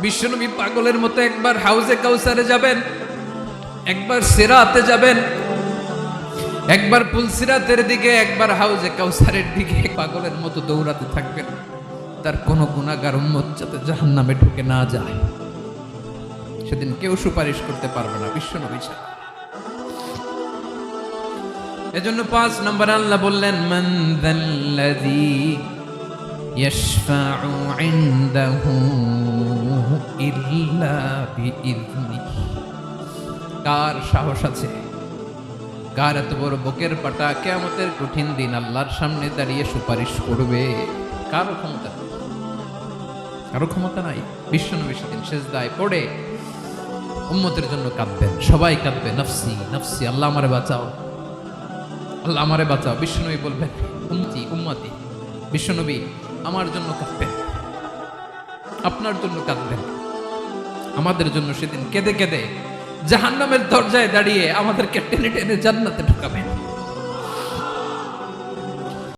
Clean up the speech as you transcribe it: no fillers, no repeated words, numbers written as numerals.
বিশ্বনবী পাগলের মতো একবার হাউজে কাউসারে যাবেন, একবার সিরাতে যাবেন, একবার পুলসিরাতের দিকে, একবার হাউজে কাউসারের দিকে পাগলের মতো দৌড়াতে থাকবেন। তার কোনো গুনাহগার উম্মত যাতে জাহান্নামে ঢুকে না যায়, সেদিন কেউ সুপারিশ করতে পারবে না বিশ্বনবী ছাড়া। এজন্য ৫ নম্বর আল্লাহ বললেন, মান যাল্লাযী ইয়াশফাউ ইনদাহু ইল্লা বিইযনিহি। কার সাহস আছে, কার এত বড় বুকের পাটা কিয়ামতের কঠিন দিন আল্লাহর সামনে দাঁড়িয়ে সুপারিশ করবে? কারো ক্ষমতা নেই, কারো ক্ষমতা নাই। বিশ্বনবী সেদিন সেজদায় পড়ে উম্মতের জন্য কাঁদবেন, সবাই কাঁদবে, নফসি নফসি, আল্লাহ আমারে বাঁচাও, আল্লাহ আমারে বাঁচাও। বিশ্বনবী বলবেন, উম্মতি উম্মতি। বিশ্বনবী আমার জন্য কাঁদবেন, আপনার জন্য কাঁদবেন, আমাদের জন্য সেদিন কেঁদে কেঁদে জাহান্নামের দরজায় দাঁড়িয়ে আমাদেরকে টেনে টেনে জান্নাতে ঢুকাবেন।